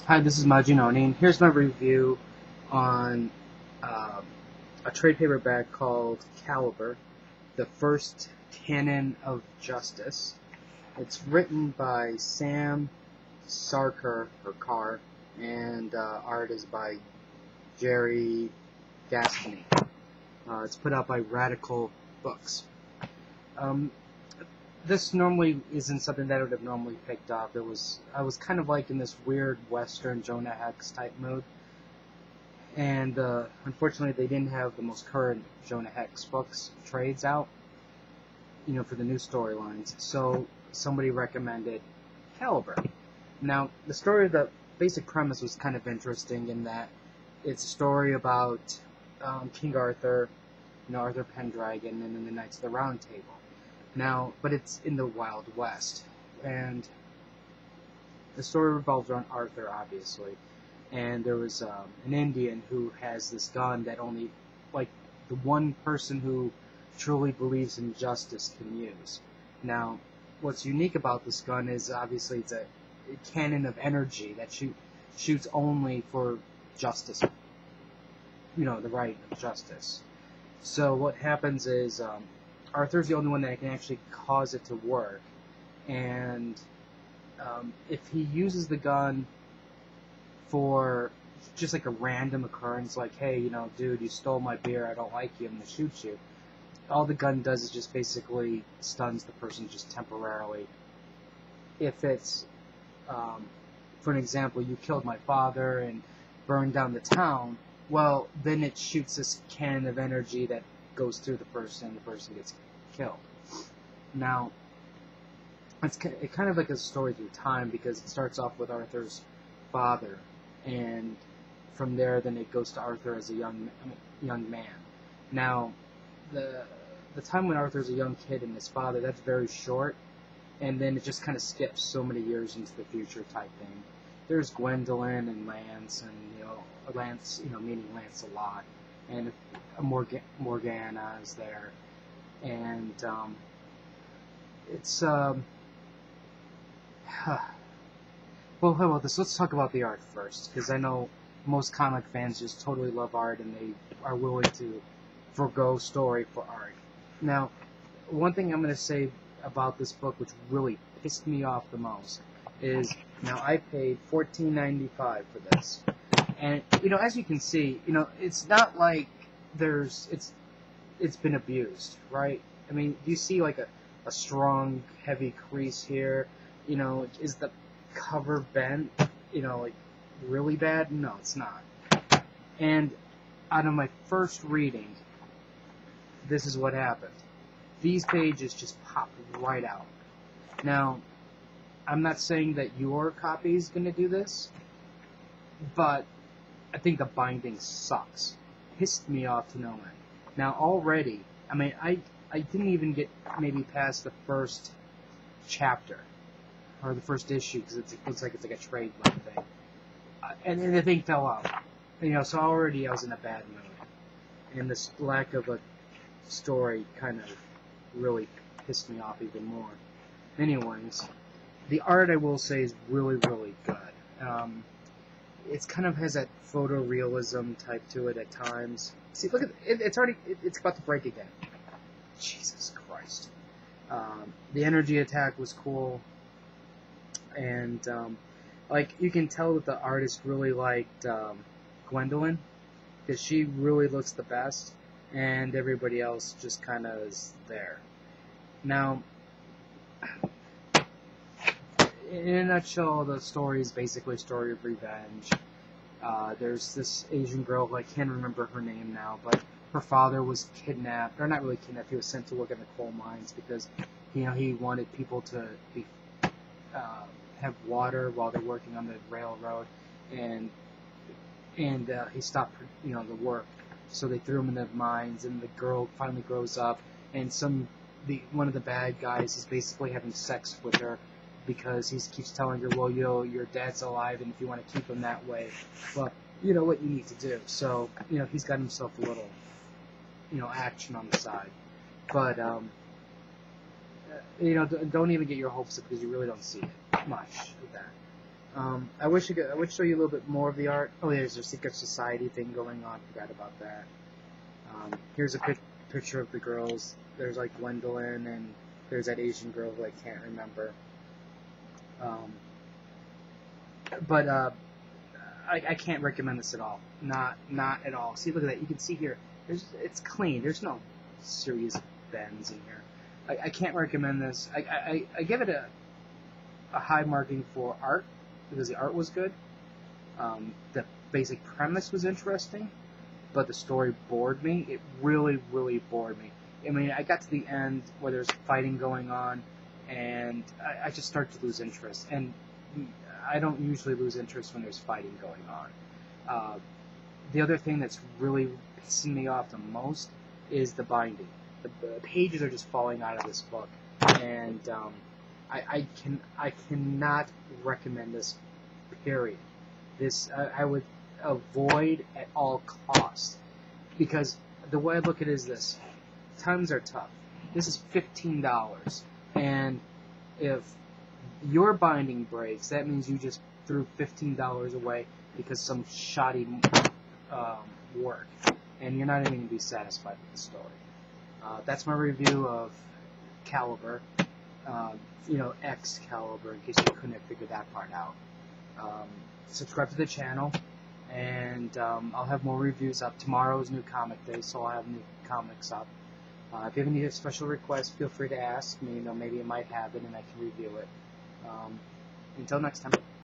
Hi, this is Majinoni, and here's my review on a trade paperback called Caliber, the first Canon of Justice. It's written by Sam Carr, and art is by Jerry Gascony. It's put out by Radical Books. This normally isn't something that I would have normally picked up. I was kind of like in this weird Western Jonah Hex type mood, and unfortunately they didn't have the most current Jonah Hex books trades out, for the new storylines. So somebody recommended Caliber. Now the basic premise was kind of interesting in that it's a story about King Arthur, Arthur Pendragon, and then the Knights of the Round Table. Now, but it's in the Wild West, and the story revolves around Arthur, obviously, and there was an Indian who has this gun that only, the one person who truly believes in justice can use. Now, what's unique about this gun is, obviously, it's a cannon of energy that shoots only for justice, the right of justice. So what happens is, Arthur's the only one that can actually cause it to work, and if he uses the gun for just like a random occurrence, like, hey, dude, you stole my beer, I don't like you, I'm going to shoot you, all the gun does is just basically stuns the person just temporarily. If it's, for an example, you killed my father and burned down the town, well, then it shoots this cannon of energy that goes through the person gets killed. Now, it's kind of like a story through time, because it starts off with Arthur's father, and from there then it goes to Arthur as a young man. Now, the time when Arthur's a young kid and his father, that's very short, and then it just kind of skips so many years into the future type thing. There's Gwendolyn and Lance, and Lance, meaning Lancelot, and Morgana is there, and it's well, how about this? Let's talk about the art first, because I know most comic fans just totally love art and they are willing to forgo story for art. Now, one thing I'm going to say about this book, which really pissed me off the most, is now I paid $14.95 for this. And, as you can see, it's not like it's been abused, right? I mean, do you see like a strong, heavy crease here? Is the cover bent, really bad? No, it's not. And out of my first reading, this is what happened. These pages just popped right out. Now, I'm not saying that your copy is going to do this, but I think the binding sucks. Pissed me off to no end. Now already, I mean, I didn't even get maybe past the first chapter, or the first issue, because it looks like it's like a trade like thing. And the thing fell out. So already I was in a bad mood. And this lack of a story kind of really pissed me off even more. Anyways, the art, I will say, is really, really good. It kind of has that photorealism type to it at times. See, look at it, it's about to break again. Jesus Christ. The energy attack was cool, and you can tell that the artist really liked Gwendolyn, because she really looks the best, and everybody else just kind of is there. Now, in a nutshell, the story is basically a story of revenge. There's this Asian girl, I can't remember her name now, but her father was kidnapped, or not really kidnapped, he was sent to work in the coal mines because, he wanted people to have water while they're working on the railroad, and he stopped, the work. So they threw him in the mines, and the girl finally grows up, and one of the bad guys is basically having sex with her, because he keeps telling her, well, your dad's alive, and if you want to keep him that way, well, you know what you need to do. So, he's got himself a little, action on the side. But, don't even get your hopes up, because you really don't see it much of that. I wish I would show you a little bit more of the art. Oh, there's a secret society thing going on. Forgot about that. Here's a picture of the girls. There's like Gwendolyn, and there's that Asian girl who I can't remember. But I can't recommend this at all. Not at all. See, look at that. You can see here. It's clean. There's no serious bends in here. I can't recommend this. I give it a high marking for art because the art was good. The basic premise was interesting, but the story bored me. It really, really bored me. I mean, I got to the end where there's fighting going on, and I just start to lose interest. And I don't usually lose interest when there's fighting going on. The other thing that's really pissing me off the most is the binding. The pages are just falling out of this book, and I cannot recommend this. Period. This I would avoid at all costs, because the way I look at it is this: times are tough. This is $15, and if your binding breaks, that means you just threw $15 away because some shoddy work, and you're not even going to be satisfied with the story. That's my review of Caliber. Excalibur, in case you couldn't have figured that part out. Subscribe to the channel, and I'll have more reviews up. Tomorrow's new comic day, so I'll have new comics up. If you have any special requests, feel free to ask me. Maybe I might have it and I can review it. Until next time.